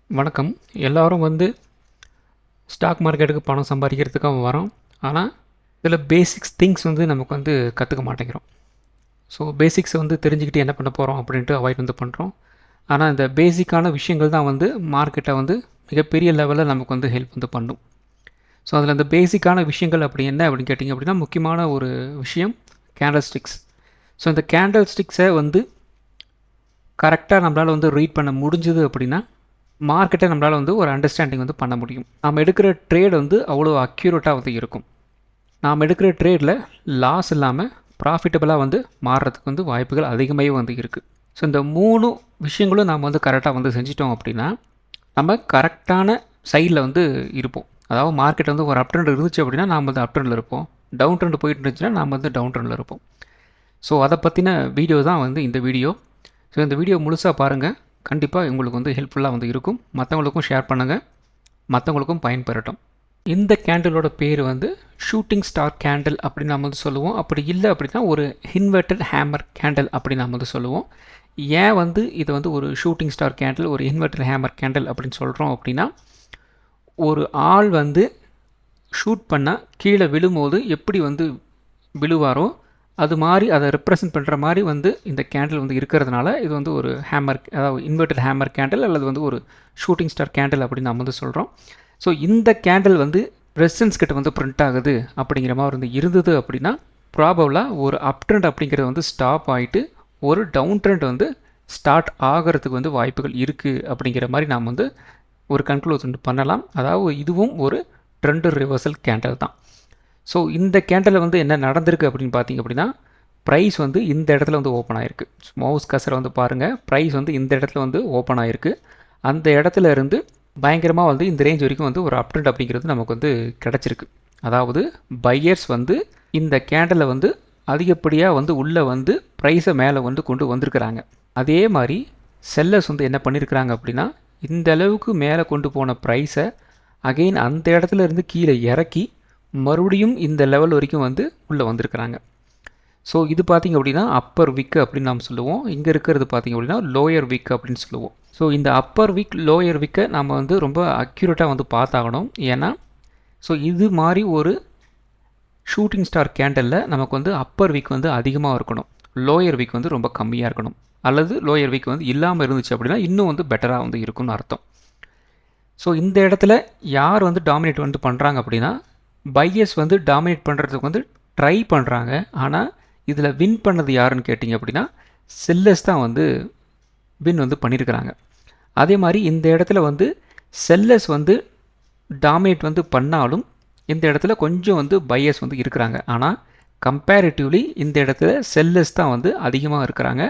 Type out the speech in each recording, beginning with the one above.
வணக்கம். எல்லாரும் ஸ்டாக் மார்க்கெட்டுக்கு பணம் சம்பாதிக்கிறதுக்காக வரோம். ஆனால் இதில் பேசிக்ஸ் திங்ஸ் நமக்கு கற்றுக்க மாட்டேங்கிறோம். ஸோ பேசிக்ஸை தெரிஞ்சுக்கிட்டு என்ன பண்ண போகிறோம் அப்படின்ட்டு அவாய்ட் பண்ணுறோம். ஆனால் இந்த பேசிக்கான விஷயங்கள் தான் மார்க்கெட்டை மிகப்பெரிய லெவலில் நமக்கு ஹெல்ப் பண்ணும். ஸோ அதில் இந்த பேசிக்கான விஷயங்கள் அப்படி என்ன அப்படின்னு கேட்டிங்க அப்படின்னா, முக்கியமான ஒரு விஷயம் கேண்டல் ஸ்டிக்ஸ். ஸோ இந்த கேண்டல் ஸ்டிக்ஸை கரெக்டாக நம்மளால் ரீட் பண்ண முடிஞ்சுது அப்படின்னா மார்க்கெட்டை நம்மளால் ஒரு அண்டர்ஸ்டாண்டிங் பண்ண முடியும். நாம் எடுக்கிற ட்ரேட் அவ்வளோ அக்யூரேட்டாக இருக்கும். நாம் எடுக்கிற ட்ரேடில் லாஸ் இல்லாமல் ப்ராஃபிட்டபுளாக மாறுறதுக்கு வாய்ப்புகள் அதிகமாகவே இருக்குது. ஸோ இந்த 3 விஷயங்களும் நாம் கரெக்டாக செஞ்சிட்டோம் அப்படின்னா நம்ம கரெக்டான சைடில் இருப்போம். அதாவது மார்க்கெட் ஒரு அப் ட்ரெண்ட் இருந்துச்சு அப்படின்னா நாம் அப் ட்ரெண்டில் இருப்போம். டவுன் ட்ரெண்ட் போயிட்டு இருந்துச்சுன்னா நாம் டவுன் ட்ரெண்டில் இருப்போம். ஸோ அதை பற்றின வீடியோ தான் இந்த வீடியோ. ஸோ இந்த வீடியோ முழுசாக பாருங்கள். கண்டிப்பாக உங்களுக்கு ஹெல்ப்ஃபுல்லாக இருக்கும். மற்றவங்களுக்கும் ஷேர் பண்ணுங்கள், மற்றவங்களுக்கும் பயன்பெறட்டும். இந்த கேண்டிலோட பேர் ஷூட்டிங் ஸ்டார் கேண்டில் அப்படின்னு நாம் சொல்லுவோம். அப்படி இல்லை அப்படின்னா ஒரு இன்வெர்டட் ஹேமர் கேண்டில் அப்படின்னு நாம் சொல்லுவோம். ஏன் இதை ஒரு ஷூட்டிங் ஸ்டார் கேண்டில், ஒரு இன்வெர்டட் ஹேமர் கேண்டில் அப்படின்னு சொல்கிறோம் அப்படின்னா, ஒரு ஆள் ஷூட் பண்ணால் கீழே விழும்போது எப்படி விழுவாரோ அது மாதிரி அதை ரெப்ரசன்ட் பண்ணுற மாதிரி இந்த கேண்டில் இருக்கிறதுனால இது ஒரு ஹேமர், அதாவது இன்வெர்டட் ஹேமர் கேண்டில் அல்லது ஒரு ஷூட்டிங் ஸ்டார் கேண்டில் அப்படின்னு நம்ம சொல்கிறோம். ஸோ இந்த கேண்டில் ரெசிஸ்டன்ஸ் கிட்ட பிரிண்ட் ஆகுது அப்படிங்கிற மாதிரி இருந்தது அப்படின்னா ப்ராபபிளாக ஒரு அப் ட்ரெண்ட் அப்படிங்கிறது ஸ்டாப் ஆகிட்டு ஒரு டவுன் ட்ரெண்ட் ஸ்டார்ட் ஆகிறதுக்கு வாய்ப்புகள் இருக்குது அப்படிங்கிற மாதிரி நாம் ஒரு கன்க்ளூஷன் பண்ணலாம். அதாவது இதுவும் ஒரு ட்ரெண்ட் ரிவர்சல் கேண்டில் தான். ஸோ இந்த கேண்டில் என்ன நடந்திருக்கு அப்படின்னு பார்த்தீங்க அப்படின்னா, ப்ரைஸ் இந்த இடத்துல ஓப்பன் ஆகிருக்கு. மவுஸ் கசரை பாருங்கள், ப்ரைஸ் இந்த இடத்துல ஓப்பன் ஆகிருக்கு. அந்த இடத்துல இருந்து பயங்கரமாக இந்த ரேஞ்ச் வரைக்கும் ஒரு அப் ட்ரெண்ட் அப்படிங்கிறது நமக்கு கிடச்சிருக்கு. அதாவது பையர்ஸ் இந்த கேண்டில் அதிகப்படியாக உள்ளே ப்ரைஸை மேலே கொண்டு வந்திருக்கிறாங்க. அதே மாதிரி செல்லர்ஸ் என்ன பண்ணியிருக்கிறாங்க அப்படின்னா, இந்த அளவுக்கு மேலே கொண்டு போன ப்ரைஸை அகெயின் அந்த இடத்துல இருந்து கீழே இறக்கி மறுபடியும் இந்த லெவல் வரைக்கும் உள்ளே வந்திருக்கிறாங்க. ஸோ இது பார்த்திங்க அப்படின்னா அப்பர் விக் அப்படின்னு நாம் சொல்லுவோம். இங்கே இருக்கிறது பார்த்திங்க அப்படின்னா லோயர் விக் அப்படின்னு சொல்லுவோம். ஸோ இந்த அப்பர் விக் லோயர் விக்கை நம்ம ரொம்ப அக்யூரேட்டாக பார்த்தாகணும். ஏன்னா ஸோ இது மாதிரி ஒரு ஷூட்டிங் ஸ்டார் கேண்டலில் நமக்கு அப்பர் விக் அதிகமாக இருக்கணும், லோயர் விக் ரொம்ப கம்மியாக இருக்கணும். அல்லது லோயர் விக் இல்லாமல் இருந்துச்சு அப்படின்னா இன்னும் பெட்டராக இருக்கும்னு அர்த்தம். ஸோ இந்த இடத்துல யார் டாமினேட் பண்ணுறாங்க அப்படின்னா, பையர்ஸ் டாமினேட் பண்ணுறதுக்கு ட்ரை பண்ணுறாங்க. ஆனால் இதில் வின் பண்ணது யாருன்னு கேட்டிங்க அப்படின்னா செல்லர்ஸ் தான் வின் பண்ணியிருக்கிறாங்க. அதே மாதிரி இந்த இடத்துல செல்லர்ஸ் டாமினேட் பண்ணாலும் இந்த இடத்துல கொஞ்சம் பையர்ஸ் இருக்கிறாங்க. ஆனால் கம்பேரிட்டிவ்லி இந்த இடத்துல செல்லர்ஸ் தான் அதிகமாக இருக்கிறாங்க.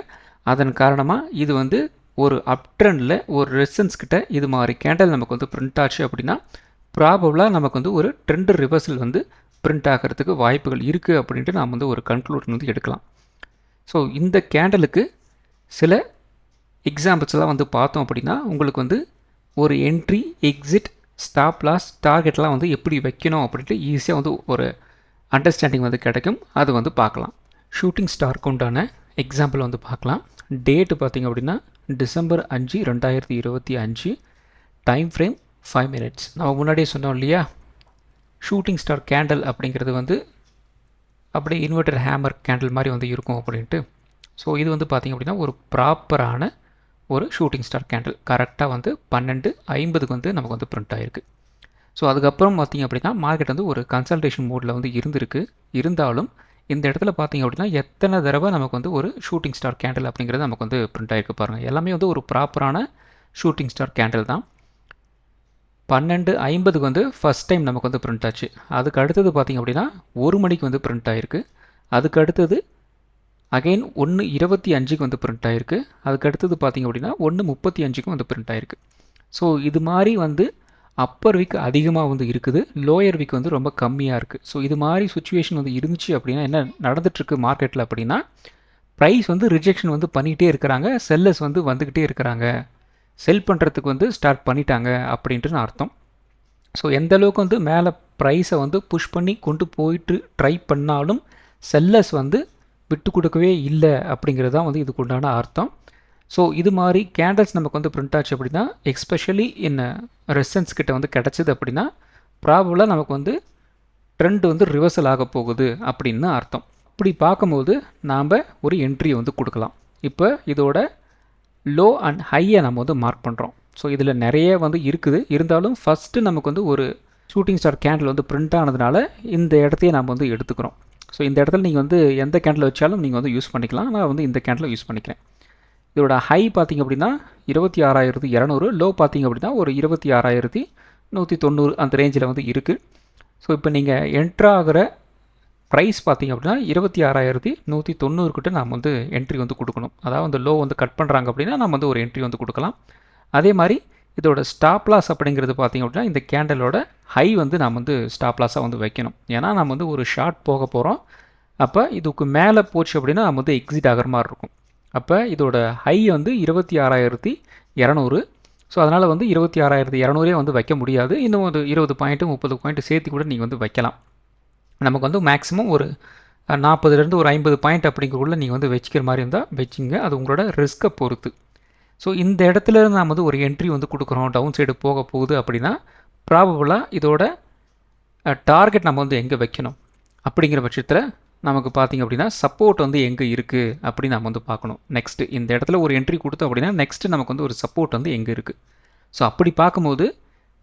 அதன் காரணமாக இது ஒரு அப் ட்ரெண்டில் ஒரு ரெசிஸ்டன்ஸ் கிட்ட இது மாதிரி கேண்டல் நமக்கு பிரிண்ட் ஆச்சு அப்படின்னா ப்ராபபிளாக நமக்கு ஒரு ட்ரெண்ட் ரிவர்சல் பிரிண்ட் ஆகிறதுக்கு வாய்ப்புகள் இருக்குது அப்படின்ட்டு நாம் ஒரு கன்க்ளூஷன் எடுக்கலாம். ஸோ இந்த கேண்டலுக்கு சில எக்ஸாம்பிள்ஸ் எல்லாம் பார்த்தோம் அப்படின்னா உங்களுக்கு ஒரு என்ட்ரி, எக்ஸிட், ஸ்டாப் லாஸ், டார்கெட்லாம் எப்படி வைக்கணும் அப்படின்ட்டு ஈஸியாக ஒரு அண்டர்ஸ்டாண்டிங் கிடைக்கும். அது பார்க்கலாம். ஷூட்டிங் ஸ்டாருக்கு உண்டான எக்ஸாம்பிள் பார்க்கலாம். டேட்டு பார்த்திங்க அப்படின்னா December 5, 2025. Time frame 5 minutes. நம்ம முன்னாடியே சொன்னோம் இல்லையா, ஷூட்டிங் ஸ்டார் கேண்டில் அப்படிங்கிறது அப்படியே இன்வெர்டர் ஹேமர் கேண்டில் மாதிரி இருக்கும் அப்படின்ட்டு. ஸோ இது பார்த்திங்க அப்படின்னா ஒரு ப்ராப்பரான ஒரு ஷூட்டிங் ஸ்டார் கேண்டில் கரெக்டாக 12:50 நமக்கு பிரிண்ட் ஆகிருக்கு. ஸோ அதுக்கப்புறம் பார்த்திங்க அப்படின்னா மார்க்கெட் ஒரு கன்சல்டேஷன் மோடில் இருந்திருக்கு. இருந்தாலும் இந்த இடத்துல பார்த்திங்க அப்படின்னா எத்தனை தடவை நமக்கு ஒரு ஷூட்டிங் ஸ்டார் கேண்டில் அப்படிங்கிறது நமக்கு பிரிண்ட் ஆகிருக்கு பாருங்கள். எல்லாமே ஒரு ப்ராப்பரான ஷூட்டிங் ஸ்டார் கேண்டில் தான். 12:50 ஃபஸ்ட் டைம் நமக்கு பிரிண்ட் ஆச்சு. அதுக்கு அடுத்தது பார்த்திங்க அப்படின்னா 1 மணிக்கு பிரிண்ட் ஆகிருக்கு. அதுக்கு அடுத்தது அகெயின் 1:25 பிரிண்ட் ஆகிருக்கு. அதுக்கு அடுத்தது பார்த்திங்க அப்படின்னா 1:35 பிரிண்ட் ஆகிருக்கு. ஸோ இது மாதிரி அப்பர் விக் அதிகமாக இருக்குது, லோயர் விக் ரொம்ப கம்மியாக இருக்குது. ஸோ இது மாதிரி சுச்சுவேஷன் இருந்துச்சு அப்படின்னா என்ன நடந்துகிட்ருக்கு மார்க்கெட்டில் அப்படின்னா, ப்ரைஸ் ரிஜெக்ஷன் பண்ணிக்கிட்டே இருக்கிறாங்க, செல்லர்ஸ் வந்துக்கிட்டே இருக்கிறாங்க, செல் பண்ணுறதுக்கு ஸ்டார்ட் பண்ணிட்டாங்க அப்படின்ட்டு அர்த்தம். ஸோ எந்த அளவுக்கு மேலே ப்ரைஸை புஷ் பண்ணி கொண்டு போயிட்டு ட்ரை பண்ணாலும் செல்லர்ஸ் விட்டு கொடுக்கவே இல்லை அப்படிங்கிறது தான் இதுக்கு உண்டான அர்த்தம். ஸோ இது மாதிரி கேண்டல்ஸ் நமக்கு வந்து பிரிண்ட் ஆச்சு அப்படின்னா, எக்ஸ்பெஷலி இன் ரெசிஸ்டன்ஸ் கிட்ட வந்து கிடச்சிது அப்படின்னா, ப்ராபபிளாக நமக்கு வந்து ட்ரெண்ட் வந்து ரிவர்சல் ஆக போகுது அப்படின்னு அர்த்தம். அப்படி பார்க்கும்போது நாம் ஒரு என்ட்ரியை வந்து கொடுக்கலாம். இப்போ இதோட லோ அண்ட் ஹையை நம்ம வந்து மார்க் பண்ணுறோம். ஸோ இதில் நிறைய வந்து இருக்குது. இருந்தாலும் ஃபஸ்ட்டு நமக்கு வந்து ஒரு ஷூட்டிங் ஸ்டார் கேண்டில் வந்து பிரிண்ட் ஆனதுனால இந்த இடத்தையே நம்ம வந்து எடுத்துக்கிறோம். ஸோ இந்த இடத்துல நீங்கள் வந்து எந்த கேண்டில் வச்சாலும் நீங்கள் வந்து யூஸ் பண்ணிக்கலாம். நான் வந்து இந்த கேண்டில் யூஸ் பண்ணிக்கிறேன். இதோட ஹை பார்த்திங்க அப்படின்னா 26,200, லோ பார்த்திங்க அப்படின்னா ஒரு 26,190 அந்த ரேஞ்சில் வந்து இருக்குது. ஸோ இப்போ நீங்கள் என்ட்ராகிற ப்ரைஸ் பார்த்திங்க அப்படின்னா 26,190 கிட்ட நாம் வந்து என்ட்ரி வந்து கொடுக்கணும். அதாவது அந்த லோ வந்து கட் பண்ணுறாங்க அப்படின்னா நம்ம வந்து ஒரு என்ட்ரி வந்து கொடுக்கலாம். அதே மாதிரி இதோட ஸ்டாப் லாஸ் அப்படிங்கிறது பார்த்திங்க அப்படின்னா இந்த கேண்டலோட ஹை வந்து நாம் வந்து ஸ்டாப் லாஸாக வந்து வைக்கணும். ஏன்னா நம்ம வந்து ஒரு ஷார்ட் போக போகிறோம். அப்போ இதுக்கு மேலே போச்சு அப்படின்னா நம்ம வந்து எக்ஸிட் ஆகிற மாதிரி இருக்கும். அப்போ இதோட ஹை வந்து 26,200. ஸோ அதனால் வந்து 26,200 வந்து வைக்க முடியாது. இன்னும் ஒரு 20 பாயிண்ட்டு 30 பாயிண்ட்டு சேர்த்து கூட நீங்கள் வந்து வைக்கலாம். நமக்கு வந்து மேக்ஸிமம் ஒரு 40லேருந்து ஒரு 50 பாயிண்ட் அப்படிங்கிறக்குள்ள நீங்கள் வந்து வச்சுக்கிற மாதிரி இருந்தால் வச்சுங்க. அது உங்களோட ரிஸ்க்கை பொறுத்து. ஸோ இந்த இடத்துல நாம் வந்து ஒரு என்ட்ரி வந்து கொடுக்குறோம், டவுன் சைடு போக போகுது அப்படின்னா ப்ராபபிளாக இதோட டார்கெட் நம்ம வந்து எங்கே வைக்கணும் அப்படிங்கிற பட்சத்தில் நமக்கு பார்த்திங்க அப்படின்னா சப்போர்ட் வந்து எங்கே இருக்குது அப்படின்னு நம்ம வந்து பார்க்கணும். நெக்ஸ்ட்டு இந்த இடத்துல ஒரு என்ட்ரி கொடுத்தோம் அப்படின்னா நெக்ஸ்ட்டு நமக்கு வந்து ஒரு சப்போர்ட் வந்து எங்கே இருக்குது. ஸோ அப்படி பார்க்கும்போது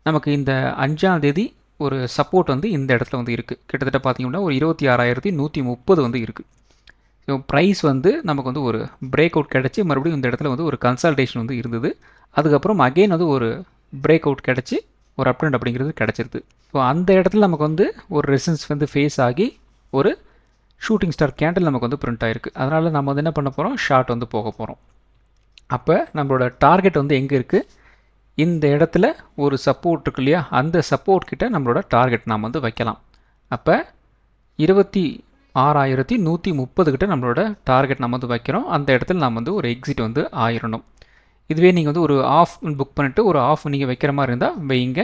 நமக்கு இந்த 5ஆம் தேதி ஒரு சப்போர்ட் வந்து இந்த இடத்துல வந்து இருக்குது. கிட்டத்தட்ட பார்த்திங்கன்னா ஒரு 26,130 வந்து இருக்குது. ஸோ ப்ரைஸ் வந்து நமக்கு வந்து ஒரு பிரேக் அவுட் கிடச்சி மறுபடியும் இந்த இடத்துல வந்து ஒரு கன்சல்டேஷன் வந்து இருந்தது. அதுக்கப்புறம் அகெயின் வந்து ஒரு பிரேக் அவுட் கிடச்சி ஒரு அப் ட்ரெண்ட் அப்படிங்கிறது கிடச்சிருது. ஸோ அந்த இடத்துல நமக்கு வந்து ஒரு ரெசிஸ்டன்ஸ் வந்து ஃபேஸ் ஆகி ஒரு ஷூட்டிங் ஸ்டார் கேண்டில் நமக்கு வந்து பிரிண்ட் ஆகிருக்கு. அதனால் நம்ம வந்து என்ன பண்ண போகிறோம், ஷார்ட் வந்து போக போகிறோம். அப்போ நம்மளோட டார்கெட் வந்து எங்கே இருக்குது, இந்த இடத்துல ஒரு சப்போர்ட் இருக்கு இல்லையா, அந்த சப்போர்ட் கிட்ட நம்மளோட டார்கெட் நாம் வந்து வைக்கலாம். அப்போ 26,130 கிட்ட நம்மளோட டார்கெட் நம்ம வந்து வைக்கிறோம். அந்த இடத்துல நாம் வந்து ஒரு எக்ஸிட் வந்து ஆயிடணும். இதுவே நீங்கள் வந்து ஒரு ஆஃப் புக் பண்ணிவிட்டு ஒரு ஆஃப் நீங்கள் வைக்கிற மாதிரி இருந்தால் வைங்க.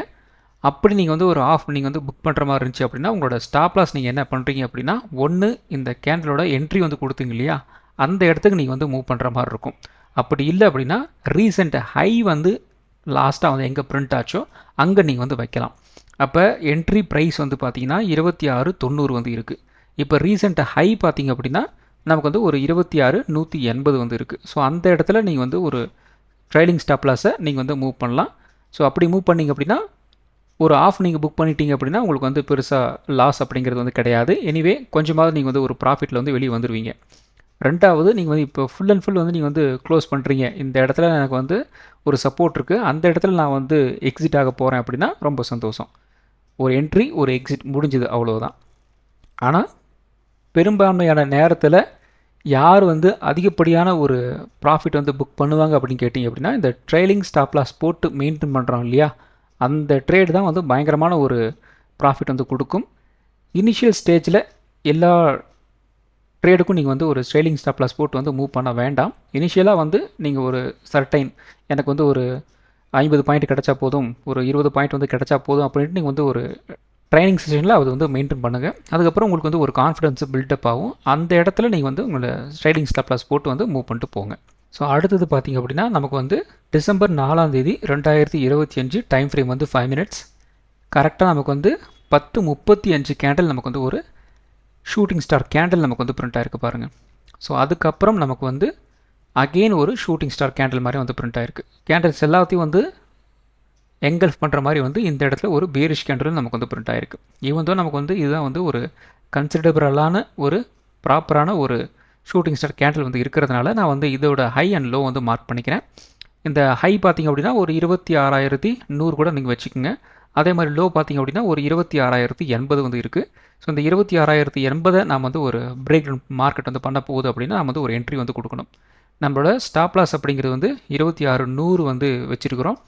அப்படி நீங்கள் வந்து ஒரு ஆஃப் நீங்கள் வந்து புக் பண்ணுற மாதிரி இருந்துச்சு அப்படின்னா உங்களோட ஸ்டாப் லாஸ் நீங்கள் என்ன பண்ணுறீங்க அப்படின்னா, ஒன்று இந்த கேண்டலோட என்ட்ரி வந்து கொடுத்தீங்க இல்லையா, அந்த இடத்துக்கு நீங்கள் வந்து மூவ் பண்ணுற மாதிரி இருக்கும். அப்படி இல்லை அப்படின்னா ரீசெண்ட் ஹை வந்து லாஸ்ட்டாக வந்து எங்கே பிரிண்ட் ஆச்சோ அங்கே நீங்கள் வந்து வைக்கலாம். அப்போ என்ட்ரி ப்ரைஸ் வந்து பார்த்தீங்கன்னா 26,90 வந்து இருக்குது. இப்போ ரீசெண்ட் ஹை பார்த்தீங்க அப்படின்னா நமக்கு வந்து ஒரு 26,180 வந்து இருக்குது. ஸோ அந்த இடத்துல நீங்கள் வந்து ஒரு ட்ரைலிங் ஸ்டாப் லாஸை நீங்கள் வந்து மூவ் பண்ணலாம். ஸோ அப்படி மூவ் பண்ணிங்க அப்படின்னா ஒரு ஆஃப் நீங்கள் புக் பண்ணிட்டீங்க அப்படின்னா உங்களுக்கு வந்து பெருசாக லாஸ் அப்படிங்கிறது வந்து கிடையாது. எனிவே கொஞ்சமாவது நீங்கள் வந்து ஒரு ப்ராஃபிட்டில் வந்து வெளியே வந்துடுவீங்க. ரெண்டாவது நீங்கள் வந்து இப்போ ஃபுல் அண்ட் ஃபுல் வந்து நீங்கள் வந்து க்ளோஸ் பண்ணுறீங்க, இந்த இடத்துல எனக்கு வந்து ஒரு சப்போர்ட் இருக்குது, அந்த இடத்துல நான் வந்து எக்ஸிட் ஆக போகிறேன் அப்படின்னா ரொம்ப சந்தோஷம். ஒரு என்ட்ரி ஒரு எக்ஸிட் முடிஞ்சுது, அவ்வளோதான். ஆனால் பெரும்பான்மையான நேரத்தில் யார் வந்து அதிகப்படியான ஒரு ப்ராஃபிட் வந்து புக் பண்ணுவாங்க அப்படின்னு கேட்டிங்க அப்படின்னா இந்த ட்ரெயிலிங் ஸ்டாப் லாஸ் போட்டு மெயின்டைன் பண்ணுறோம் இல்லையா, அந்த ட்ரேட் தான் வந்து பயங்கரமான ஒரு ப்ராஃபிட் வந்து கொடுக்கும். இனிஷியல் ஸ்டேஜில் எல்லா ட்ரேடுக்கும் நீங்கள் வந்து ஒரு ட்ரெயிலிங் ஸ்டாப் லாஸ் போட்டு வந்து மூவ் பண்ண வேண்டாம். இனிஷியலாக வந்து நீங்கள் ஒரு சர்டைன் எனக்கு வந்து ஒரு 50 பாயிண்ட் கிடச்சா போதும், ஒரு 20 பாயிண்ட் வந்து கிடச்சா போதும் அப்படின்ட்டு நீங்கள் வந்து ஒரு ட்ரைனிங் செஷனில் அது வந்து மெயின்டைன் பண்ணுங்கள். அதுக்கப்புறம் உங்களுக்கு வந்து ஒரு கான்ஃபிடன்ஸ் பில்டப் ஆகும். அந்த இடத்துல நீங்கள் வந்து உங்களோட ட்ரெயிலிங் ஸ்டாப் லாஸ் போட்டு வந்து மூவ் பண்ணிட்டு போங்க. ஸோ அடுத்தது பார்த்திங்க அப்படின்னா நமக்கு வந்து டிசம்பர் 4ஆம் தேதி 2025 டைம் ஃப்ரேம் வந்து 5 மினிட்ஸ். கரெக்டாக நமக்கு வந்து 10:35 கேண்டில் நமக்கு வந்து ஒரு ஷூட்டிங் ஸ்டார் கேண்டில் நமக்கு வந்து பிரிண்ட் ஆகிருக்கு பாருங்கள். ஸோ அதுக்கப்புறம் நமக்கு வந்து அகெயின் ஒரு ஷூட்டிங் ஸ்டார் கேண்டில் மாதிரி வந்து பிரிண்ட் ஆகிருக்கு. கேண்டில்ஸ் எல்லாத்தையும் வந்து எங்கல்ஃப் பண்ணுற மாதிரி வந்து இந்த இடத்துல ஒரு பேரிஷ் கேண்டில் நமக்கு வந்து பிரிண்ட் ஆகிருக்கு. ஈவன் தான் நமக்கு வந்து இதுதான் வந்து ஒரு கன்சிடரபிளான ஒரு ப்ராப்பரான ஒரு ஷூட்டிங் ஸ்டார் கேண்டில் வந்து இருக்கிறதுனால நான் வந்து இதோட ஹை அண்ட் லோ வந்து மார்க் பண்ணிக்கிறேன். இந்த ஹை பார்த்திங்க அப்படின்னா ஒரு 26,100 கூட நீங்கள் வச்சுக்கோங்க. அதே மாதிரி லோ பார்த்திங்க அப்படின்னா ஒரு 26,080 வந்து இருக்குது. ஸோ இந்த 26,080 நாம் வந்து ஒரு பிரேக் மார்க்கெட் வந்து பண்ண போகுது அப்படின்னா நம்ம வந்து ஒரு என்ட்ரி வந்து கொடுக்கணும். நம்மளோட ஸ்டாப் லாஸ் அப்படிங்கிறது வந்து 26,100 வந்து வச்சுருக்கிறோம்.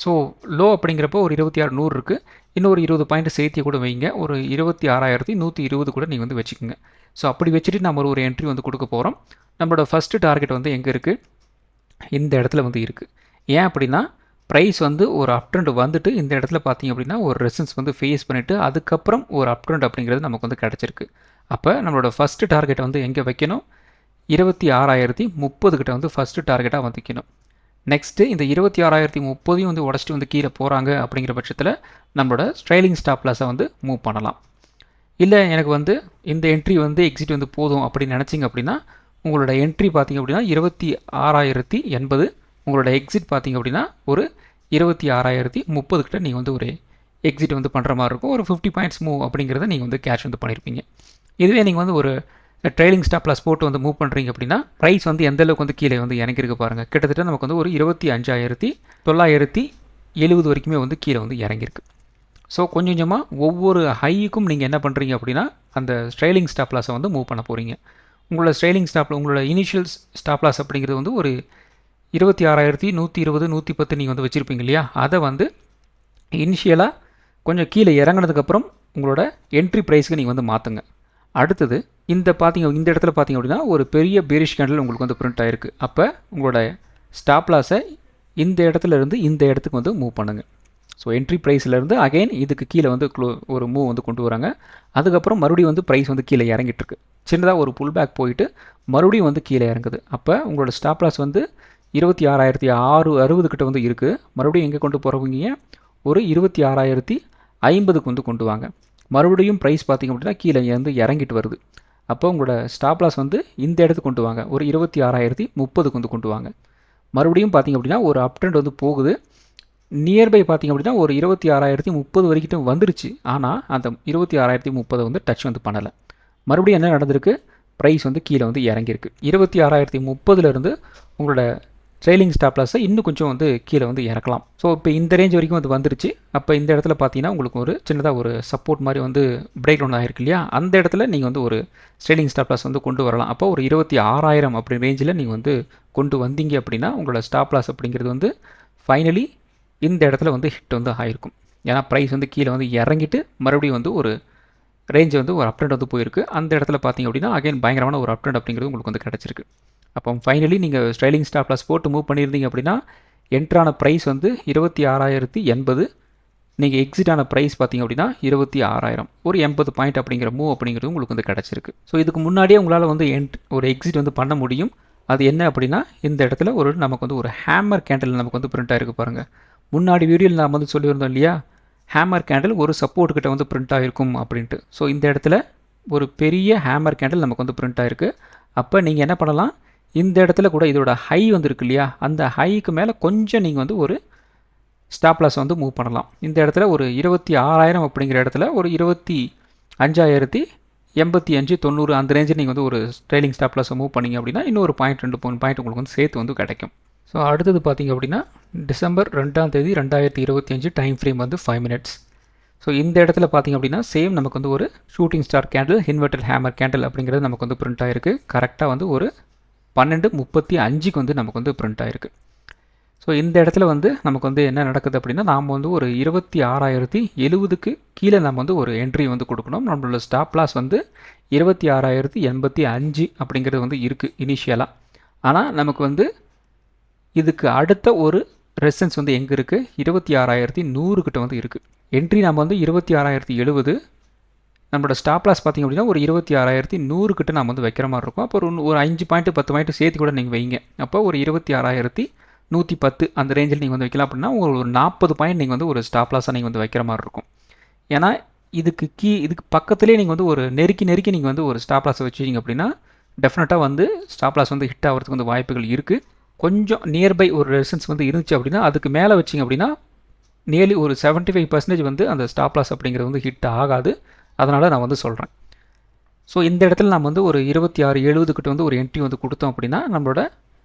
ஸோ லோ அப்படிங்கிறப்போ ஒரு 26,100 இருக்குது. இன்னொரு 20 பாயிண்ட் சேர்த்தி கூட வைங்க, ஒரு 26,120 கூட நீங்கள் வந்து வச்சுக்கோங்க. ஸோ அப்படி வச்சுட்டு நம்ம ஒரு என்ட்ரி வந்து கொடுக்க போகிறோம். நம்மளோட ஃபஸ்ட்டு டார்கெட் வந்து எங்கே இருக்குது, இந்த இடத்துல வந்து இருக்குது. ஏன் அப்படின்னா ப்ரைஸ் வந்து ஒரு அப் ட்ரெண்ட் வந்துட்டு இந்த இடத்துல பார்த்திங்க அப்படின்னா ஒரு ரெசிஸ்டன்ஸ் வந்து ஃபேஸ் பண்ணிவிட்டு அதுக்கப்புறம் ஒரு அப் ட்ரெண்ட் அப்படிங்கிறது நமக்கு வந்து கிடச்சிருக்கு. அப்போ நம்மளோட ஃபஸ்ட்டு டார்கெட்டை வந்து எங்கே வைக்கணும், 26,030 கிட்ட வந்து ஃபஸ்ட்டு டார்கெட்டாக வந்துக்கணும். நெக்ஸ்ட்டு இந்த 26,030 வந்து உடச்சிட்டு வந்து கீழே போகிறாங்க அப்படிங்கிற பட்சத்தில் நம்மளோட ஸ்ட்ரைலிங் ஸ்டாப் லாஸை வந்து மூவ் பண்ணலாம். இல்லை எனக்கு வந்து இந்த என்ட்ரி வந்து எக்ஸிட் வந்து போதும் அப்படின்னு நினச்சிங்க அப்படின்னா உங்களோட என்ட்ரி பார்த்திங்க அப்படின்னா 26,080, உங்களோட எக்ஸிட் பார்த்திங்க அப்படின்னா ஒரு 26,030 கிட்ட நீங்கள் வந்து ஒரு எக்ஸிட் வந்து பண்ணுற மாதிரி இருக்கும். ஒரு 50 பாயிண்ட்ஸ் மூவ் அப்படிங்கிறத நீங்கள் வந்து கேஷ் வந்து பண்ணியிருப்பீங்க. இதுவே நீங்கள் வந்து ஒரு ட்ரைலிங் ஸ்டாப் லாஸ் போட்டு வந்து மூவ் பண்ணுறீங்க அப்படின்னா ப்ரைஸ் வந்து எந்த அளவுக்கு வந்து கீழே வந்து இறங்கியிருக்கு பாருங்கள். கிட்டத்தட்ட நமக்கு வந்து ஒரு 25,970 வரைக்குமே வந்து கீழே வந்து இறங்கியிருக்கு. ஸோ கொஞ்சம் கொஞ்சமாக ஒவ்வொரு ஹைக்கும் நீங்கள் என்ன பண்ணுறீங்க அப்படின்னா அந்த ஸ்ட்ரைலிங் ஸ்டாப் லாஸை வந்து மூவ் பண்ண போகிறீங்க. உங்களோட ஸ்ட்ரைலிங் ஸ்டாப்பில் உங்களோட இனிஷியல் ஸ்டாப் லாஸ் அப்படிங்கிறது வந்து ஒரு 26,120 110 நீங்கள் வந்து வச்சுருப்பீங்க இல்லையா, அதை வந்து இனிஷியலாக கொஞ்சம் கீழே இறங்கினதுக்கப்புறம் உங்களோட என்ட்ரி ப்ரைஸ்க்கு நீங்கள் வந்து மாற்றுங்க. அடுத்தது இந்த இடத்துல பார்த்தீங்க அப்படின்னா ஒரு பெரிய பேரிஷ் கேண்டில் உங்களுக்கு வந்து பிரிண்ட் ஆகிருக்கு. அப்போ உங்களோட ஸ்டாப் லாஸை இந்த இடத்துல இருந்து இந்த இடத்துக்கு வந்து மூவ் பண்ணுங்கள். ஸோ என்ட்ரி ப்ரைஸ்லேருந்து அகைன் இதுக்கு கீழே வந்து ஒரு மூவ் வந்து கொண்டு வராங்க. அதுக்கப்புறம் மறுபடியும் வந்து ப்ரைஸ் வந்து கீழே இறங்கிட்டுருக்கு. சின்னதாக ஒரு புல் பேக் போயிட்டு மறுபடியும் வந்து கீழே இறங்குது. அப்போ உங்களோட ஸ்டாப் லாஸ் வந்து 26,660 கிட்ட வந்து இருக்குது. மறுபடியும் எங்கே கொண்டு போகிறவங்க ஒரு 26,050க்கு வந்து கொண்டு வாங்க. மறுபடியும் ப்ரைஸ் பார்த்திங்க அப்படின்னா கீழே வந்து இறங்கிட்டு வருது. அப்போ உங்களோட ஸ்டாப் லாஸ் வந்து இந்த இடத்துக்கு கொண்டு வாங்க, ஒரு 26,030க்கு வந்து கொண்டு வாங்க. மறுபடியும் பார்த்திங்க அப்படின்னா ஒரு அப் ட்ரெண்ட் வந்து போகுது. நியர்பை பார்த்திங்க அப்படின்னா ஒரு 26,030 வரைக்கும் வந்துருச்சு. ஆனால் அந்த 26,030 வந்து டச் வந்து பண்ணலை. மறுபடியும் என்ன நடந்திருக்கு, ப்ரைஸ் வந்து கீழே வந்து இறங்கியிருக்கு. 26,030லேருந்து உங்களோட ட்ரெயிலிங் ஸ்டாப் லாஸை இன்னும் கொஞ்சம் வந்து கீழே வந்து இறக்கலாம். ஸோ இப்போ இந்த ரேஞ்ச் வரைக்கும் வந்து வந்துருச்சு. அப்போ இந்த இடத்துல பார்த்தீங்கன்னா உங்களுக்கு ஒரு சின்னதாக ஒரு சப்போர்ட் மாதிரி வந்து பிரேக் டவுன் ஆகிருக்கு இல்லையா, அந்த இடத்துல நீங்கள் வந்து ஒரு ட்ரெயிலிங் ஸ்டாப் லாஸ் வந்து கொண்டு வரலாம். அப்போ ஒரு 26,000 அப்படி ரேஞ்சில் நீங்கள் வந்து கொண்டு வந்தீங்க அப்படின்னா உங்களோட ஸ்டாப் லாஸ் அப்படிங்கிறது வந்து ஃபைனலி இந்த இடத்துல வந்து ஹிட் வந்து ஆகிருக்கும். ஏன்னா ப்ரைஸ் வந்து கீழே வந்து இறங்கிட்டு மறுபடியும் வந்து ஒரு ரேஞ்ச் வந்து ஒரு அப் ட்ரெண்ட் வந்து போயிருக்கு. அந்த இடத்துல பார்த்தீங்க அப்படின்னா அகைன் பயங்கரமான ஒரு அப் ட்ரெண்ட் அப்படிங்கிறது உங்களுக்கு வந்து கிடச்சிருக்கு. அப்போ ஃபைனலி நீங்கள் ஸ்ட்ரைலிங் ஸ்டாப் லாஸ் போட்டு மூவ் பண்ணியிருந்தீங்க அப்படின்னா என்ட்ரான ப்ரைஸ் வந்து 26,080, நீங்கள் எக்ஸிட் ஆன ப்ரைஸ் பார்த்திங்க அப்படின்னா 26,000, ஒரு 80 பாயிண்ட் அப்படிங்கிற மூவ் அப்படிங்கிறது உங்களுக்கு வந்து கிடச்சிருக்கு. ஸோ இதுக்கு முன்னாடியே உங்களால் வந்து ஒரு எக்ஸிட் வந்து பண்ண முடியும். அது என்ன அப்படின்னா இந்த இடத்துல நமக்கு வந்து ஒரு ஹேமர் கேண்டில் நமக்கு வந்து பிரிண்ட் ஆகிருக்கு பாருங்கள். முன்னாடி வீடியோவில் நாம் வந்து சொல்லியிருந்தோம் இல்லையா, ஹேமர் கேண்டில் ஒரு சப்போர்ட் கிட்ட வந்து பிரிண்ட் ஆகிருக்கும் அப்படின்ட்டு. ஸோ இந்த இடத்துல ஒரு பெரிய ஹேமர் கேண்டில் நமக்கு வந்து பிரிண்ட் ஆகிருக்கு. அப்போ நீங்கள் என்ன பண்ணலாம், இந்த இடத்துல கூட இதோட ஹை வந்து இருக்கு இல்லையா, அந்த ஹைக்கு மேலே கொஞ்சம் நீங்கள் வந்து ஒரு ஸ்டாப் லாஸ் வந்து மூவ் பண்ணலாம். இந்த இடத்துல ஒரு 26,000 அப்படிங்கிற இடத்துல ஒரு 25,085 90 அந்த ரேஞ்சில் நீங்கள் வந்து ஒரு ட்ரெயிலிங் ஸ்டாப் லாஸை மூவ் பண்ணிங்க அப்படின்னா இன்னும் ஒரு பாயிண்ட் 2 பாயிண்ட் உங்களுக்கு வந்து சேர்த்து வந்து கிடைக்கும். ஸோ அடுத்தது பார்த்திங்க அப்படின்னா டிசம்பர் 2ஆம் தேதி 2025 டைம் ஃப்ரேம் வந்து 5 minutes. ஸோ இந்த இடத்துல பார்த்திங்க அப்படின்னா சேம் நமக்கு வந்து ஒரு shooting star candle inverted hammer candle அப்படிங்கிறது நமக்கு வந்து பிரிண்ட் ஆகிருக்கு. கரெக்டாக வந்து ஒரு 12:35க்கு வந்து நமக்கு வந்து பிரிண்ட் ஆகிருக்கு. ஸோ இந்த இடத்துல வந்து நமக்கு வந்து என்ன நடக்குது அப்படின்னா நாம் வந்து ஒரு 26,070க்கு கீழே நம்ம வந்து ஒரு என்ட்ரி வந்து கொடுக்கணும். நம்மளோட ஸ்டாப் லாஸ் வந்து 26,085 அப்படிங்கிறது வந்து இருக்குது இனிஷியலாக. ஆனால் நமக்கு வந்து இதுக்கு அடுத்த ஒரு ரெசன்ஸ் வந்து எங்கே இருக்குது, 26,100 கிட்ட வந்து இருக்குது. என்ட்ரி நம்ம வந்து 26,070, நம்மளோட ஸ்டாப் லாஸ் பார்த்திங்க அப்படின்னா ஒரு 26,100 கிட்ட நம்ம வந்து வைக்கிற மாதிரி இருக்கும். அப்போ ஒரு 5 பாயிண்ட் 10 பாயிண்ட் சேர்த்து கூட நீங்கள் வைங்க. அப்போ ஒரு 26,110 அந்த ரேஞ்சில் நீங்கள் வந்து வைக்கலாம். அப்படின்னா ஒரு 40 பாயிண்ட் நீங்கள் வந்து ஒரு ஸ்டாப் லாஸாக நீங்கள் வந்து வைக்கிற மாதிரி இருக்கும். ஏன்னா இதுக்கு பக்கத்துலேயே நீங்கள் வந்து ஒரு நெருக்கி நீங்கள் வந்து ஒரு ஸ்டாப் லாஸை வச்சுக்கிங்க அப்படின்னா டெஃபினட்டாக வந்து ஸ்டாப் லாஸ் வந்து ஹிட் ஆகிறதுக்கு வந்து வாய்ப்புகள் இருக்குது. கொஞ்சம் நியர்பை ஒரு ரெசன்ஸ் வந்து இருந்துச்சு அப்படின்னா அதுக்கு மேலே வச்சிங்க அப்படின்னா நியர்லி ஒரு 75% வந்து அந்த ஸ்டாப் லாஸ் அப்படிங்கிறது வந்து ஹிட் ஆகாது. அதனால் நான் வந்து சொல்கிறேன். ஸோ இந்த இடத்துல நம்ம வந்து ஒரு 26,70 கிட்ட வந்து ஒரு என்ட்ரி வந்து கொடுத்தோம் அப்படின்னா நம்மளோட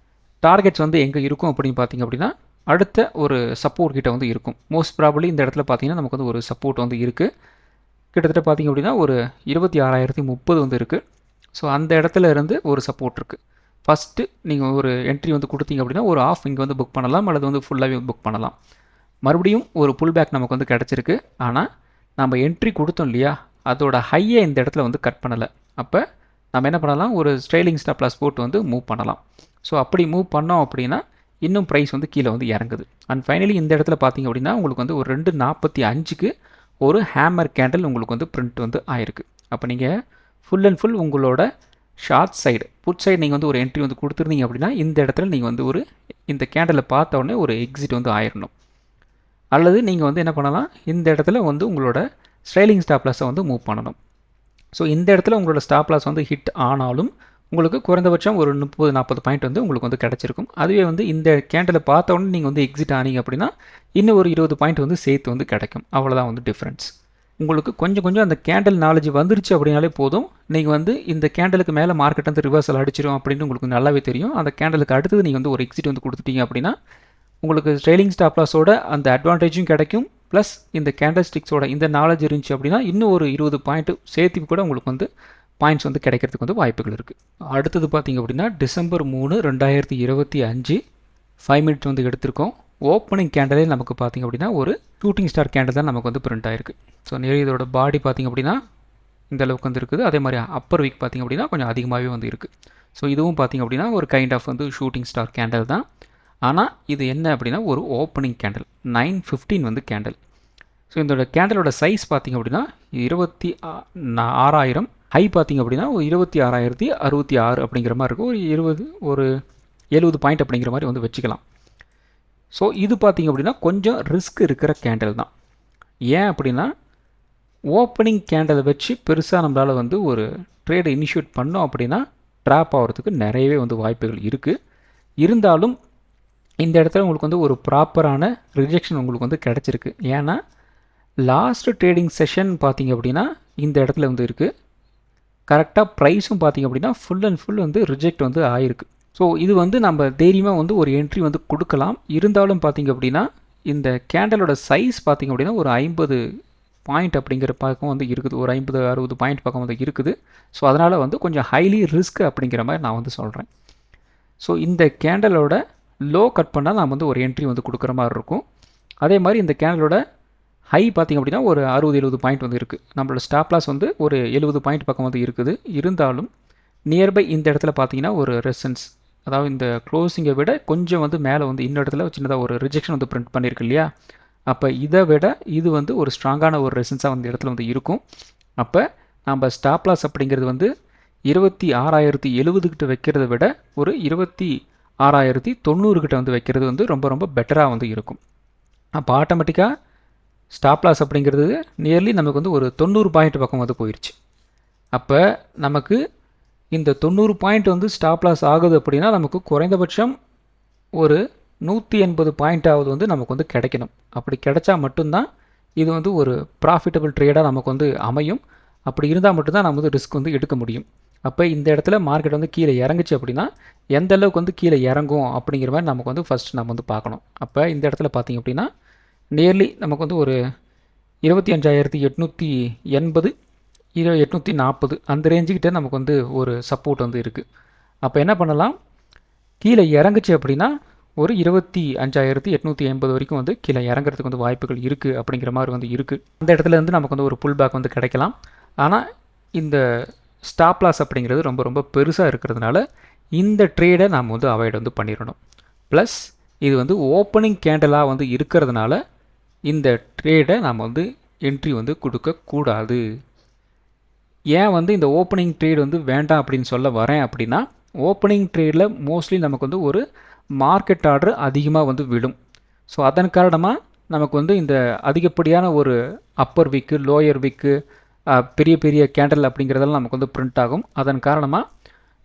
டார்கெட்ஸ் வந்து எங்கே இருக்கும் அப்படின்னு பார்த்திங்க அப்படின்னா அடுத்த ஒரு சப்போர்ட் கிட்ட வந்து இருக்கும். மோஸ்ட் ப்ராபப்ளி இந்த இடத்துல பார்த்திங்கன்னா நமக்கு வந்து ஒரு சப்போர்ட் வந்து இருக்குது. கிட்டத்தட்ட பார்த்திங்க அப்படின்னா ஒரு 26,030 வந்து இருக்குது. ஸோ அந்த இடத்துல இருந்து ஒரு சப்போர்ட் இருக்குது. ஃபஸ்ட்டு நீங்கள் ஒரு என்ட்ரி வந்து கொடுத்தீங்க அப்படின்னா ஒரு ஆஃப் இங்கே வந்து புக் பண்ணலாம், அல்லது வந்து ஃபுல்லாகவே புக் பண்ணலாம். மறுபடியும் ஒரு புல் பேக் நமக்கு வந்து கிடச்சிருக்கு. ஆனால் நம்ம என்ட்ரி கொடுத்தோம் இல்லையா, அதோட ஹையை இந்த இடத்துல வந்து கட் பண்ணலை. அப்போ நம்ம என்ன பண்ணலாம், ஒரு ஸ்ட்ரைலிங் ஸ்டாப் லாஸ் போட்டு வந்து மூவ் பண்ணலாம். ஸோ அப்படி மூவ் பண்ணோம் அப்படின்னா இன்னும் ப்ரைஸ் வந்து கீழே வந்து இறங்குது. அண்ட் ஃபைனலி இந்த இடத்துல பார்த்திங்க அப்படின்னா உங்களுக்கு வந்து ஒரு 2:45க்கு ஒரு ஹேமர் கேண்டில் உங்களுக்கு வந்து பிரிண்ட் வந்து ஆயிருக்கு. அப்போ நீங்கள் ஃபுல் அண்ட் ஃபுல் உங்களோட ஷார்ட் சைடு புட் சைடு நீங்கள் வந்து ஒரு என்ட்ரி வந்து கொடுத்துருந்தீங்க அப்படின்னா இந்த இடத்துல நீங்கள் வந்து இந்த கேண்டலை பார்த்த உடனே ஒரு எக்ஸிட் வந்து ஆயிடணும். அல்லது நீங்கள் வந்து என்ன பண்ணலாம், இந்த இடத்துல வந்து உங்களோட ஸ்ட்ரைலிங் ஸ்டாப் லாஸை வந்து மூவ் பண்ணணும். ஸோ இந்த இடத்துல உங்களோட ஸ்டாப் லாஸ் வந்து ஹிட் ஆனாலும் உங்களுக்கு குறைந்தபட்சம் ஒரு 30-40 பாயிண்ட் வந்து உங்களுக்கு வந்து கிடச்சிருக்கும். அதுவே வந்து இந்த கேண்டலை பார்த்த உடனே நீங்கள் வந்து எக்ஸிட் ஆனீங்க அப்படின்னா இன்னும் ஒரு 20 பாயிண்ட் வந்து சேர்த்து வந்து கிடைக்கும். அவ்வளோதான் வந்து டிஃப்ரென்ஸ். உங்களுக்கு கொஞ்சம் அந்த கேண்டல் நாலேஜ் வந்துருச்சு அப்படின்னாலே போதும், நீங்கள் வந்து இந்த கேண்டலுக்கு மேலே மார்க்கெட் வந்து ரிவர்சல் அடிச்சிடும் அப்படின்னு உங்களுக்கு நல்லாவே தெரியும். அந்த கேண்டலுக்கு அடுத்தது நீங்கள் வந்து ஒரு எக்ஸிட் வந்து கொடுத்துட்டீங்க அப்படின்னா உங்களுக்கு ட்ரெயிலிங் ஸ்டாப் லாஸோட அந்த அட்வான்டேஜும் கிடைக்கும். ப்ளஸ் இந்த கேண்டல் ஸ்டிக்ஸோட இந்த நாலேஜ் இருந்துச்சு அப்படின்னா இன்னும் ஒரு 20 பாயிண்ட் சேர்த்து கூட உங்களுக்கு வந்து பாயிண்ட்ஸ் வந்து கிடைக்கிறதுக்கு வந்து வாய்ப்புகள் இருக்குது. அடுத்தது பார்த்திங்க அப்படின்னா December 3, 2025 5 மினிட்ஸ் வந்து எடுத்திருக்கோம். ஓப்பனிங் கேண்டலே நமக்கு பார்த்திங்க அப்படின்னா ஒரு ஷூட்டிங் ஸ்டார் கேண்டல் தான் நமக்கு வந்து பிரிண்ட் ஆயிருக்கு. ஸோ நிறைய இதோட பாடி பார்த்திங்க அப்படின்னா இந்த அளவுக்கு வந்து இருக்குது. அதே மாதிரி அப்பர் வீக் பார்த்திங்க அப்படின்னா கொஞ்சம் அதிகமாகவே வந்து இருக்குது. ஸோ இதுவும் பார்த்திங்க அப்படின்னா ஒரு கைண்ட் ஆஃப் வந்து ஷூட்டிங் ஸ்டார் கேண்டல் தான். ஆனால் இது என்ன அப்படின்னா ஒரு ஓப்பனிங் கேண்டல் 9:15 வந்து கேண்டல். ஸோ இதோட கேண்டலோட சைஸ் பார்த்திங்க அப்படின்னா 26,000, ஹை பார்த்திங்க அப்படின்னா ஒரு 26,066 அப்படிங்கிற மாதிரி இருக்கும். ஒரு 70 பாயிண்ட் அப்படிங்கிற மாதிரி வந்து வச்சுக்கலாம். ஸோ இது பார்த்திங்க அப்படின்னா கொஞ்சம் ரிஸ்க் இருக்கிற கேண்டல் தான். ஏன் அப்படின்னா ஓப்பனிங் கேண்டலை வச்சு பெருசாக நம்மளால் வந்து ஒரு ட்ரேடை இனிஷியேட் பண்ணோம் அப்படின்னா ட்ராப் ஆகிறதுக்கு நிறையவே வந்து வாய்ப்புகள் இருக்குது. இருந்தாலும் இந்த இடத்துல உங்களுக்கு வந்து ஒரு ப்ராப்பரான ரிஜெக்ஷன் உங்களுக்கு வந்து கிடச்சிருக்கு. ஏன்னா லாஸ்ட் ட்ரேடிங் செஷன் பார்த்திங்க அப்படின்னா இந்த இடத்துல வந்து இருக்குது. கரெக்டாக ப்ரைஸும் பார்த்திங்க அப்படின்னா ஃபுல் அண்ட் ஃபுல் வந்து ரிஜெக்ட் வந்து ஆகிருக்கு. ஸோ இது வந்து நம்ம தைரியமாக வந்து ஒரு என்ட்ரி வந்து கொடுக்கலாம். இருந்தாலும் பார்த்திங்க அப்படின்னா இந்த கேண்டலோட சைஸ் பார்த்திங்க அப்படின்னா ஒரு 50 பாயிண்ட் அப்படிங்கிற பக்கம் வந்து இருக்குது. ஒரு 50-60 பாயிண்ட் பக்கம் வந்து இருக்குது. ஸோ அதனால் வந்து கொஞ்சம் ஹைலி ரிஸ்க் அப்படிங்கிற மாதிரி நான் வந்து சொல்கிறேன். ஸோ இந்த கேண்டலோட லோ கட் பண்ணால் நாம் வந்து ஒரு என்ட்ரி வந்து கொடுக்குற மாதிரி இருக்கும். அதே மாதிரி இந்த கேண்டலோட ஹை பார்த்திங்க அப்படின்னா ஒரு 60-70 பாயிண்ட் வந்து இருக்குது. நம்மளோட ஸ்டாப் லாஸ் வந்து ஒரு 70 பாயிண்ட் பக்கம் வந்து இருக்குது. இருந்தாலும் நியர்பை இந்த இடத்துல பார்த்திங்கன்னா ஒரு ரெசன்ஸ், அதாவது இந்த க்ளோசிங்கை விட கொஞ்சம் வந்து மேலே வந்து இன்னொரு இடத்துல சின்னதாக ஒரு ரிஜெக்ஷன் வந்து பிரிண்ட் பண்ணியிருக்கு இல்லையா. அப்போ இதை விட இது வந்து ஒரு ஸ்ட்ராங்கான ஒரு ரெசன்ஸாக வந்து இடத்துல வந்து இருக்கும். அப்போ நம்ம ஸ்டாப் லாஸ் அப்படிங்கிறது வந்து 26,070 கிட்ட வைக்கிறத விட ஒரு 26,090 கிட்ட வந்து வைக்கிறது வந்து ரொம்ப ரொம்ப பெட்டராக வந்து இருக்கும். அப்போ ஆட்டோமேட்டிக்காக ஸ்டாப் லாஸ் அப்படிங்கிறது நியர்லி நமக்கு வந்து ஒரு 90 பாயிண்ட் பக்கம் வந்து போயிடுச்சு. அப்போ நமக்கு இந்த 90 பாயிண்ட் வந்து ஸ்டாப் லாஸ் ஆகுது அப்படின்னா நமக்கு குறைந்தபட்சம் ஒரு 180 பாயிண்ட்டாவது வந்து நமக்கு வந்து கிடைக்கணும். அப்படி கிடைச்சா மட்டும்தான் இது வந்து ஒரு ப்ராஃபிட்டபிள் ட்ரேடாக நமக்கு வந்து அமையும். அப்படி இருந்தால் மட்டும்தான் நம்ம வந்து ரிஸ்க் வந்து எடுக்க முடியும். அப்போ இந்த இடத்துல மார்க்கெட் வந்து கீழே இறங்குச்சு அப்படின்னா எந்த அளவுக்கு வந்து கீழே இறங்கும் அப்படிங்கிற மாதிரி நமக்கு வந்து ஃபஸ்ட் நம்ம வந்து பார்க்கணும். அப்போ இந்த இடத்துல பார்த்திங்க அப்படின்னா நியர்லி நமக்கு வந்து ஒரு 25,880, 840 அந்த ரேஞ்சுக்கிட்ட நமக்கு வந்து ஒரு சப்போர்ட் வந்து இருக்குது. அப்போ என்ன பண்ணலாம், கீழே இறங்குச்சு அப்படின்னா ஒரு 25,880 வரைக்கும் வந்து கீழே இறங்குறதுக்கு வந்து வாய்ப்புகள் இருக்குது அப்படிங்கிற மாதிரி வந்து இருக்குது. அந்த இடத்துல இருந்து நமக்கு வந்து ஒரு புல் பேக் வந்து கிடைக்கலாம். ஆனால் இந்த ஸ்டாப் லாஸ் அப்படிங்கிறது ரொம்ப ரொம்ப பெருசாக இருக்கிறதுனால இந்த ட்ரேடை நாம் வந்து அவாய்ட் வந்து பண்ணிடணும். ப்ளஸ் இது வந்து ஓப்பனிங் கேண்டலாக வந்து இருக்கிறதுனால இந்த ட்ரேடை நாம் வந்து என்ட்ரி வந்து கொடுக்கக்கூடாது. ஏன் வந்து இந்த ஓப்பனிங் ட்ரேட் வந்து வேண்டாம் அப்படின்னு சொல்ல வரேன் அப்படின்னா ஓப்பனிங் ட்ரேடில் மோஸ்ட்லி நமக்கு வந்து ஒரு மார்க்கெட் ஆர்டர் அதிகமாக வந்து விடும். ஸோ அதன் காரணமாக நமக்கு வந்து இந்த அதிகப்படியான ஒரு அப்பர் வீக்கு, லோயர் வீக்கு, பெரிய பெரிய கேண்டல் அப்படிங்கிறதெல்லாம் நமக்கு வந்து பிரிண்ட் ஆகும். அதன் காரணமாக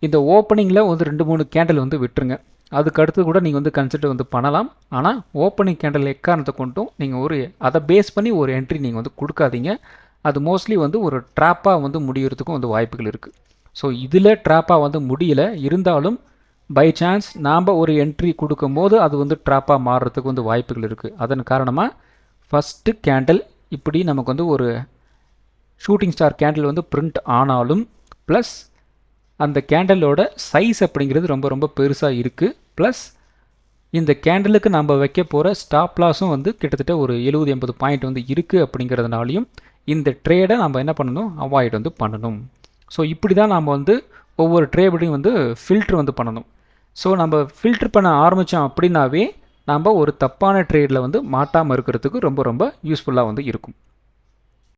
இந்த ஓப்பனிங்கில் வந்து 2-3 கேண்டல் வந்து விட்டுருங்க. அதுக்கு அடுத்து கூட நீங்கள் வந்து கன்சிடர் வந்து பண்ணலாம். ஆனால் ஓப்பனிங் கேண்டல் எக்காரணத்தை கொண்டும் நீங்கள் அதை பேஸ் பண்ணி ஒரு என்ட்ரி நீங்கள் வந்து கொடுக்காதீங்க. அது மோஸ்ட்லி வந்து ஒரு ட்ராப்பாக வந்து முடிகிறதுக்கும் வந்து வாய்ப்புகள் இருக்குது. ஸோ இதில் ட்ராப்பாக வந்து முடியல, இருந்தாலும் பை சான்ஸ் நாம் ஒரு என்ட்ரி கொடுக்கும் போது அது வந்து ட்ராப்பாக மாறுறதுக்கு வந்து வாய்ப்புகள் இருக்குது. அதன் காரணமாக ஃபஸ்ட்டு கேண்டல் இப்படி நமக்கு வந்து ஒரு ஷூட்டிங் ஸ்டார் கேண்டில் வந்து பிரிண்ட் ஆனாலும் ப்ளஸ் அந்த கேண்டலோட சைஸ் அப்படிங்கிறது ரொம்ப ரொம்ப பெருசாக இருக்குது. ப்ளஸ் இந்த கேண்டலுக்கு நம்ம வைக்க போகிற ஸ்டாப் லாஸும் வந்து கிட்டத்தட்ட ஒரு 70-80 பாயிண்ட் வந்து இருக்குது. அப்படிங்கிறதுனாலையும் இந்த ட்ரேடை நம்ம என்ன பண்ணணும், அவாய்ட் வந்து பண்ணணும். ஸோ இப்படி தான் நம்ம வந்து ஒவ்வொரு ட்ரேடையும் வந்து ஃபில்ட்ரு வந்து பண்ணணும். ஸோ நம்ம ஃபில்ட்ரு பண்ண ஆரம்பித்தோம் அப்படின்னாவே நம்ம ஒரு தப்பான ட்ரேடில் வந்து மாட்டாமல் இருக்கிறதுக்கு ரொம்ப ரொம்ப யூஸ்ஃபுல்லாக வந்து இருக்கும்.